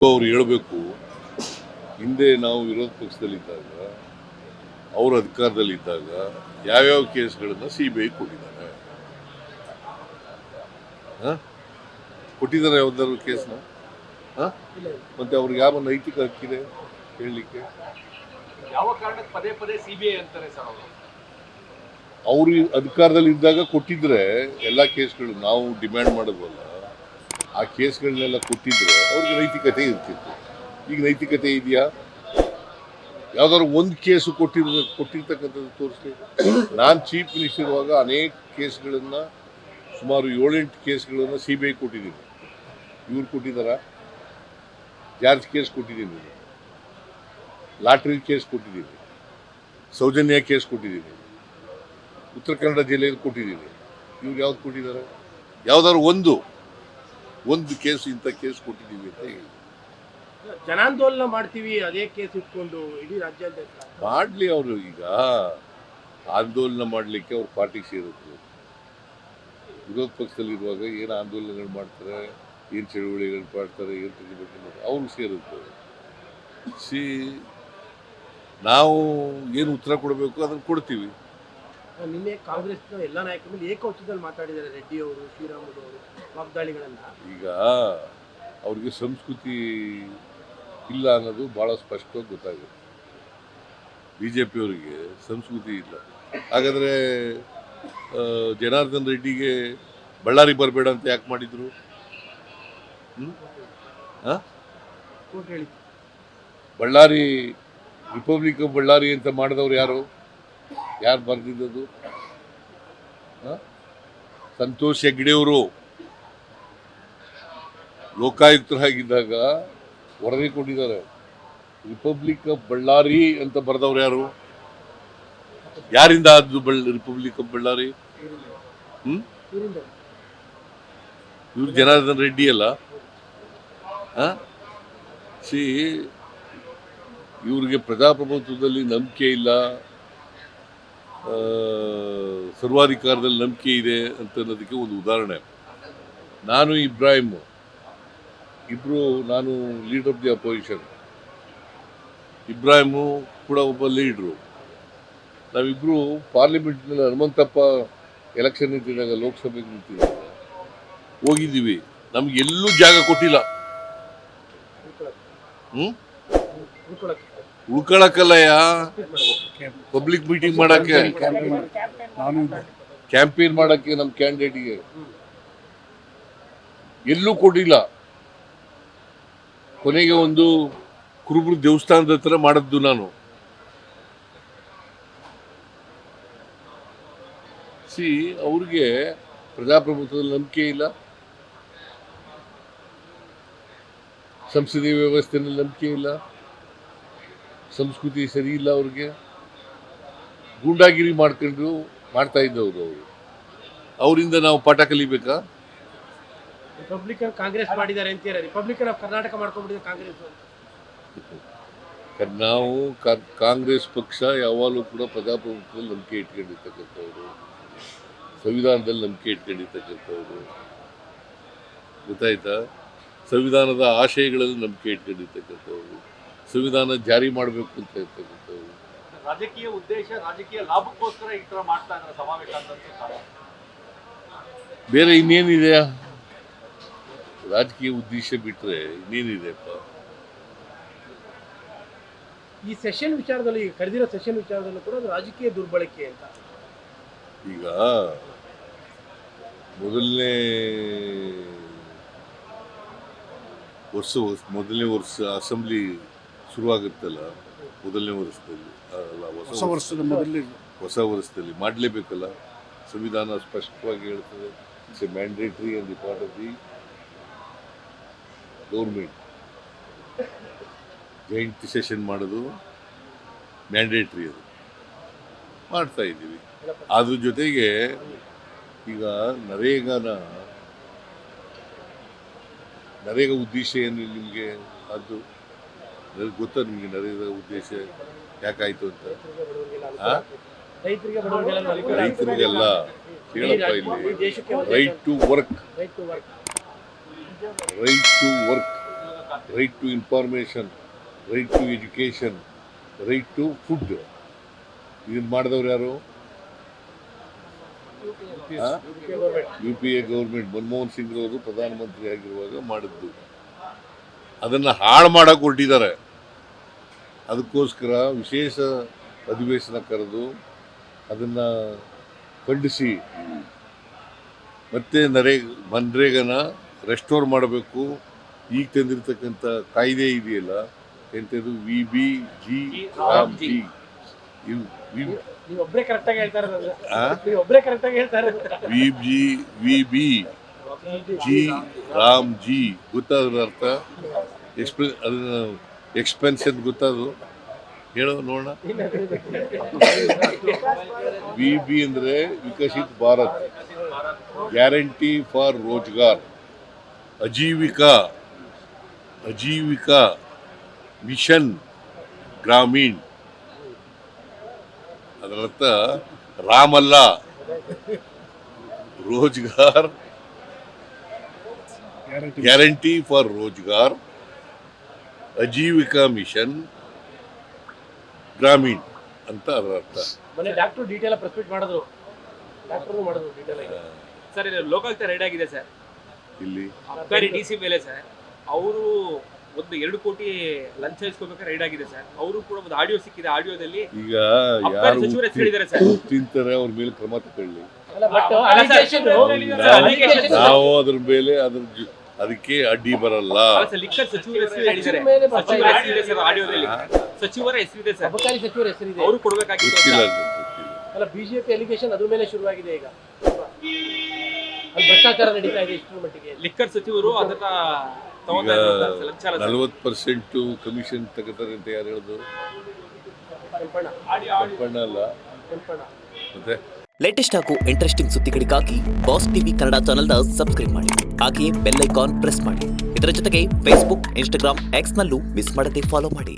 ಅವ್ರು ಹೇಳಬೇಕು. ಹಿಂದೆ ನಾವು ವಿರೋಧ ಪಕ್ಷದಲ್ಲಿದ್ದಾಗ, ಅವರು ಅಧಿಕಾರದಲ್ಲಿದ್ದಾಗ ಯಾವ್ಯಾವ ಕೇಸ್ಗಳನ್ನ CBI ಕೊಟ್ಟಿದ್ದಾರೆ, ಕೊಟ್ಟಿದ್ದಾರೆ ಯಾವ್ದಾದ್ರು ಕೇಸ್ನ? ಮತ್ತೆ ಅವ್ರಿಗೆ ಯಾವ ನೈತಿಕ ಹಕ್ಕಿದೆ ಹೇಳಲಿಕ್ಕೆ? ಯಾವ ಕಾರಣಕ್ಕೆ ಪದೇ ಪದೇ CBI ಅಂತಾರೆ ಸರ್ ಅವರು? ಅವರು ಅಧಿಕಾರದಲ್ಲಿ ಇದ್ದಾಗ ಕೊಟ್ಟಿದ್ರೆ ಎಲ್ಲ ಕೇಸ್ಗಳು ನಾವು ಡಿಮ್ಯಾಂಡ್ ಮಾಡೋದಲ್ಲ, ಆ ಕೇಸ್ಗಳನ್ನೆಲ್ಲ ಕೊಟ್ಟಿದ್ರೆ ಅವ್ರಿಗೆ ನೈತಿಕತೆ ಇರ್ತಿತ್ತು. ಈಗ ನೈತಿಕತೆ ಇದೆಯಾ? ಯಾವ್ದಾದ್ರು ಒಂದು ಕೇಸು ಕೊಟ್ಟಿರ್ತಕ್ಕಂಥದ್ದು ತೋರಿಸ್ಲಿ. ನಾನು ಚೀಫ್ ಮಿನಿಸ್ಟರ್ ಇರುವಾಗ ಅನೇಕ ಕೇಸ್ಗಳನ್ನ, ಸುಮಾರು 7-8 ಕೇಸ್ಗಳನ್ನ CBI ಕೊಟ್ಟಿದ್ದೀನಿ. ಇವ್ರು ಕೊಟ್ಟಿದ್ದಾರಾ? ಜಾರ್ಜ್ ಕೇಸ್ ಕೊಟ್ಟಿದ್ದೀನಿ, ಲಾಟ್ರಿ ಕೇಸ್ ಕೊಟ್ಟಿದ್ದೀನಿ, ಸೌಜನ್ಯ ಕೇಸ್ ಕೊಟ್ಟಿದ್ದೀನಿ, ಉತ್ತರ ಕನ್ನಡ ಜಿಲ್ಲೆಯಲ್ಲಿ ಕೊಟ್ಟಿದ್ದೀನಿ. ಇವ್ರು ಯಾವ್ದು ಕೊಟ್ಟಿದ್ದಾರೆ? ಯಾವ್ದಾದ್ರು ಒಂದು ಕೇಸ್ ಇಂಥ ಕೇಸ್ ಕೊಟ್ಟಿದ್ದೀವಿ ಅಂತ ಹೇಳಿ ಜನಾಂದೋಲನ ಮಾಡ್ತೀವಿ, ಅದೇ ಕೇಸ್ ಇಟ್ಕೊಂಡು ಇಡೀ ರಾಜ್ಯಾದ್ಯಂತ ಮಾಡ್ಲಿ. ಅವರು ಈಗ ಆಂದೋಲನ ಮಾಡಲಿಕ್ಕೆ ಅವ್ರ ಪಾರ್ಟಿಗೆ ಸೇರುತ್ತೆ. ವಿರೋಧ ಪಕ್ಷದಲ್ಲಿರುವಾಗ ಏನು ಆಂದೋಲನಗಳು ಮಾಡ್ತಾರೆ, ಏನು ಚಳುವಳಿಗಳು ಮಾಡ್ತಾರೆ, ಏನು ಪ್ರತಿಭಟನೆ ಮಾಡ್ತಾರೆ, ಅವ್ರಿಗೆ ಸೇರುತ್ತೆ. ನಾವು ಏನು ಉತ್ತರ ಕೊಡಬೇಕು ಅದನ್ನು ಕೊಡ್ತೀವಿ. ನಿನ್ನೆ ಕಾಂಗ್ರೆಸ್ನ ಎಲ್ಲ ನಾಯಕರು ಏಕವಚನದಲ್ಲಿ ಮಾತಾಡಿದ್ದಾರೆ. ರೆಡ್ಡಿ ಅವರು, ಶ್ರೀರಾಮುಲು ಅವರು ವಾಗ್ದಾಳಿಗಳನ್ನ. ಈಗ ಅವ್ರಿಗೆ ಸಂಸ್ಕೃತಿ ಇಲ್ಲ ಅನ್ನೋದು ಭಾಳ ಸ್ಪಷ್ಟವಾಗಿ ಗೊತ್ತಾಗುತ್ತೆ. BJP ಅವರಿಗೆ ಸಂಸ್ಕೃತಿ ಇಲ್ಲ. ಹಾಗಾದರೆ ಜನಾರ್ದನ್ ರೆಡ್ಡಿಗೆ ಬಳ್ಳಾರಿ ಬರಬೇಡ ಅಂತ ಯಾಕೆ ಮಾಡಿದ್ರು? ಬಳ್ಳಾರಿ ರಿಪಬ್ಲಿಕ್ ಆಫ್ ಬಳ್ಳಾರಿ ಅಂತ ಮಾಡಿದವ್ರು ಯಾರು ಬರೆದಿದ್ದದು? ಸಂತೋಷ್ ಹೆಗ್ಡೆ ಅವರು ಲೋಕಾಯುಕ್ತರಾಗಿದ್ದಾಗ ವರದಿ ಕೊಟ್ಟಿದ್ದಾರೆ. ರಿಪಬ್ಲಿಕ್ ಆಫ್ ಬಳ್ಳಾರಿ ಅಂತ ಬರೆದವ್ರು ಯಾರು? ಯಾರಿಂದ ಆದ್ದು ರಿಪಬ್ಲಿಕ್ ಆಫ್ ಬಳ್ಳಾರಿ? ಇವ್ರು ಜನಾರ್ದನ್ ರೆಡ್ಡಿ ಅಲ್ಲ. ಇವ್ರಿಗೆ ಪ್ರಜಾಪ್ರಭುತ್ವದಲ್ಲಿ ನಂಬಿಕೆ ಇಲ್ಲ, ಸರ್ವಾಧಿಕಾರದಲ್ಲಿ ನಂಬಿಕೆ ಇದೆ ಅಂತ ಅನ್ನೋದಕ್ಕೆ ಒಂದು ಉದಾಹರಣೆ. ನಾನು ಇಬ್ರಾಹಿಂ ಇಬ್ರು, ನಾನು leader of the opposition, Ibrahim ಕೂಡ ಒಬ್ಬ ಲೀಡ್ರು. ನಾವಿಬ್ರು ಪಾರ್ಲಿಮೆಂಟ್ನಲ್ಲಿ ಹನುಮಂತಪ್ಪ ಎಲೆಕ್ಷನ್ ನಿಂತಿದ್ದಾಗ, ಲೋಕಸಭೆಗೆ ನಿಂತಿದ್ದಾಗ ಹೋಗಿದ್ದೀವಿ. ನಮ್ಗೆ ಎಲ್ಲೂ ಜಾಗ ಕೊಟ್ಟಿಲ್ಲ. ಉಳ್ಕೊಳಕ್ಕಲ್ಲಯ್ಯ, ಪಬ್ಲಿಕ್ ಮೀಟಿಂಗ್ ಮಾಡಕ್ಕೆ, ಕ್ಯಾಂಪೇನ್ ಮಾಡಕ್ಕೆ ನಮ್ಮ ಕ್ಯಾಂಡಿಡೇಟ್ಗೆ ಎಲ್ಲೂ ಕೊಟ್ಟಿಲ್ಲ. ಕೊನೆಗೆ ಒಂದು ಕುರುಬರು ದೇವಸ್ಥಾನದ ಹತ್ರ ಮಾಡಿದ್ದು ನಾನು. ಅವ್ರಿಗೆ ಪ್ರಜಾಪ್ರಭುತ್ವದಲ್ಲಿ ನಂಬಿಕೆ ಇಲ್ಲ, ಸಂಸದೀಯ ವ್ಯವಸ್ಥೆಯಲ್ಲಿ ನಂಬಿಕೆ ಇಲ್ಲ, ಸಂಸ್ಕೃತಿ ಸರಿ ಇಲ್ಲ ಅವ್ರಿಗೆ. ಗೂಂಡಾಗಿರಿ ಮಾಡ್ತಾ ಇದ್ದವರು ಅವರು. ಅವರಿಂದ ನಾವು ಪಾಠ ಕಲಿಬೇಕಾ? ರಿಪಬ್ಲಿಕನ್ ಕಾಂಗ್ರೆಸ್ ಮಾಡಿದ್ದಾರೆ ಅಂತೀರ. ರಿಪಬ್ಲಿಕನ್ ಆಫ್ ಕರ್ನಾಟಕ ಮಾಡ್ಕೊಂಡ್ಬಿಟ್ಟಿದೆ ಕಾಂಗ್ರೆಸ್. ನಾವು ಕಾಂಗ್ರೆಸ್ ಪಕ್ಷ ಯಾವಾಗಲೂ ಕೂಡ ಪ್ರಜಾಪ್ರಭುತ್ವದಲ್ಲಿ ನಂಬಿಕೆ ಇಟ್ಕೊಂಡಿರ್ತಕ್ಕಂಥವ್ರು, ಸಂವಿಧಾನದಲ್ಲಿ ನಂಬಿಕೆ ಇಟ್ಕೊಂಡಿರ್ತಕ್ಕಂಥವ್ರು, ಗೊತ್ತಾಯ್ತಾ? ಸಂವಿಧಾನದ ಆಶಯಗಳಲ್ಲಿ ನಂಬಿಕೆ ಇಟ್ಕೊಂಡಿರ್ತಕ್ಕಂಥವ್ರು, ಸಂವಿಧಾನ ಜಾರಿ ಮಾಡಬೇಕು ಅಂತ ಇರ್ತಕ್ಕಂಥವ್ರು. ರಾಜಕೀಯ ಉದ್ದೇಶ, ರಾಜಕೀಯ ಲಾಭಕ್ಕೋಸ್ಕರ ಈ ತರ ಮಾಡ್ತಾ ಇದ್ದಾರೆ ಸಮಾವೇಶ ಅಂತ. ಬೇರೆ ಇನ್ನೇನಿದೆ? ರಾಜಕೀಯ ಉದ್ದೇಶ ಬಿಟ್ರೆ ಇನ್ನೇನಿದೆಪ್ಪ? ಈ ಸೆಷನ್ ವಿಚಾರದಲ್ಲಿ, ಕರೆದಿರೋ ಸೆಷನ್ ವಿಚಾರದಲ್ಲೂ ಕೂಡ ರಾಜಕೀಯ ದುರ್ಬಳಕೆ ಅಂತ. ಈಗ ಮೊದಲನೇ ವರ್ಷ ಅಸೆಂಬ್ಲಿ ಶುರುವಾಗುತ್ತಲ್ಲ, ಮೊದಲನೇ ವರ್ಷದಲ್ಲಿ ಅಲ್ಲ, ಹೊಸ ವರ್ಷದಲ್ಲಿ ಮಾಡಲೇಬೇಕಲ್ಲ. ಸಂವಿಧಾನ ಸ್ಪಷ್ಟವಾಗಿ ಹೇಳ್ತದೆ, it's A mandatory on the part of the government. Joint session ಮಾಡೋದು ಮ್ಯಾಂಡೇಟ್ರಿ, ಅದು ಮಾಡ್ತಾ ಇದ್ದೀವಿ. ಅದ್ರ ಜೊತೆಗೆ ಈಗ ನರೇಗಾ ಉದ್ದೇಶ ಏನು ನಿಮಗೆ? ಅದು ಗೊತ್ತಾ ನಿಮಗೆ? ನರೇಗಾ ಉದ್ದೇಶ ಯಾಕಾಯ್ತು ಅಂತ? ರೈತರಿಗೆಲ್ಲ ಕೇಳಪ್ಪ, ಇಲ್ಲಿ ರೈಟ್ ಟು ವರ್ಕ್ ಅಂತ right to information, right to education, right to food. ಇದನ್ನು ಮಾಡಿದವ್ರು ಯಾರು? UPA ಗೌರ್ಮೆಂಟ್, ಮನಮೋಹನ್ ಸಿಂಗ್ ಅವರು ಪ್ರಧಾನಮಂತ್ರಿ ಆಗಿರುವಾಗ ಮಾಡಿದ್ದು. ಅದನ್ನು ಹಾಳು ಮಾಡಕ್ಕೆ ಹೊರಟಿದ್ದಾರೆ. ಅದಕ್ಕೋಸ್ಕರ ವಿಶೇಷ ಅಧಿವೇಶನ ಕರೆದು ಅದನ್ನು ಖಂಡಿಸಿ ಮತ್ತೆ ಮನ್ರೇಗನ ರೆಸ್ಟೋರ್ ಮಾಡಬೇಕು. ಈಗ ತಂದಿರತಕ್ಕಂಥ ಕಾಯ್ದೆ ಇದೆಯಲ್ಲ, ಎಂಥದ್ದು VBG ರಾಮ್ಜಿ, ನೀವು ಒಬ್ಬರೇ ಕರೆಕ್ಟಾಗಿ ಹೇಳ್ತಾ ಇರೋದು. ನೀವು ಒಬ್ಬರೇ ಕರೆಕ್ಟಾಗಿ ಹೇಳ್ತಾ ಇರೋದು. VBG ರಾಮ್ಜಿ ಗೊತ್ತಾದ್ರ ಅರ್ಥ? ಅದನ್ನ ಎಕ್ಸ್ಪೆನ್ಷನ್ ಗೊತ್ತಾದ್ರು ಹೇಳೋ ನೋಡೋಣ. VB ಅಂದ್ರೆ Viksit Bharat, guarantee for Rozgar, Ajeevika mission Gramin. ಅದರರ್ಥ ರಾಮಲ್ಲ, Rozgar, guarantee for Rozgar, Ajeevika mission Gramin ಅಂತ ಅದರ ಅರ್ಥ. ಮೊನ್ನೆ ಡಾಕ್ಟರ್ ಡೀಟೇಲ್ ಪ್ರೆಸ್ ಮಾಡಿದ್ರು, ಡಾಕ್ಟರ್ ಮಾಡಿದ್ರು ಡೀಟೇಲ್ ಆಗಿ. ಸರ್ ಇದು ಲೋಕಾಯುಕ್ತ ರೈಡ್ ಆಗಿದೆ ಸರ್, ಇಲ್ಲಿ ಅಬ್ಕಾರಿ DC ಮೇಲೆ ಸರ್. ಅವರು 2 ಕೋಟಿ ಲಂಚ ಇಸ್ಕೋಬೇಕಾದ್ರೆ ರೈಡ್ ಆಗಿದೆ ಸರ್. ಅವರು ಕೂಡ ಒಂದು ಆಡಿಯೋ ಸಿಕ್ಕಿದೆ. ಆಡಿಯೋದಲ್ಲಿ ಈಗ ಅಬ್ಕಾರಿ ಯಾರು ಸಚಿವರು ಹೆಸರು ಹೇಳಿದ್ದಾರೆ ಸರ್. ತಿಂತಾರೆ ಅವ್ರ ಮೇಲೆ ಕ್ರಮ ತಗೊಳ್ಳಿ. ಅಲ್ಲ, ಬಟ್ ನಾವು ಅದ್ರ ಮೇಲೆ ಅದಕ್ಕೆ ಅಡ್ಡಿ ಬರಲ್ಲ. ಲಿಕ್ಕರ್ ಸಚಿವರ ಹೆಸರು ಹೇಳಿದ್ದಾರೆ. ಮೇಲೆ ಬರ್ತಾ ಸಚಿವರ ಹೆಸರಿದೆ ಸರ್ ಆಡಿಯೋದಲ್ಲಿ, ಸಚಿವರ ಹೆಸರಿದೆ ಸರ್. ಅಬಕಾರಿ ಸಚಿವರ ಹೆಸರಿದೆ. ಅವರು ಕೊಡಬೇಕಾಗಿತ್ತು ಗೊತ್ತಿಲ್ಲ ಅಂತ. ಅದು ಗೊತ್ತಿಲ್ಲ. ಅಲ್ಲ, ಬಿಜೆಪಿ ಎಲಿಗೇಷನ್ ಅದ್ರ ಮೇಲೆ ಶುರುವಾಗಿದೆ ಈಗ. ಅಲ್ಲಿ ಭ್ರಷ್ಟಾಚಾರ ನಡೀತಾ ಇದೆ ಇಷ್ಟರ ಮಟ್ಟಿಗೆ. ಲಿಕ್ಕರ್ ಸಚಿವರು ಅದನ್ನ ಈಗ ತಗೊಂತಾ ಇದ್ದಾರೆ ಸರ್, ಲಂಚ ಅಲ್ಲ ಸರ್. 40% ಕಮಿಷನ್ ತಗೋತಾರೆ ಅಂತ ಯಾರು ಹೇಳಿದ್ರು? ಕೆಂಪಣ್ಣ ಅಲ್ಲ ಮತ್ತೆ. ಲೇಟೆಸ್ಟ್ ಹಾಗೂ ಇಂಟ್ರೆಸ್ಟಿಂಗ್ ಸುದ್ದಿಗಳಿಗಾಗಿ ಬಾಸ್ ಟಿವಿ ಕನ್ನಡ ಚಾನೆಲ್ನ ಸಬ್ಸ್ಕ್ರೈಬ್ ಮಾಡಿ. ಹಾಗೆಯೇ ಬೆಲ್ ಐಕಾನ್ ಪ್ರೆಸ್ ಮಾಡಿ. ಇದರ ಜೊತೆಗೆ ಫೇಸ್ಬುಕ್, ಇನ್ಸ್ಟಾಗ್ರಾಮ್, ಎಕ್ಸ್ನಲ್ಲೂ ಮಿಸ್ ಮಾಡದೆ ಫಾಲೋ ಮಾಡಿ.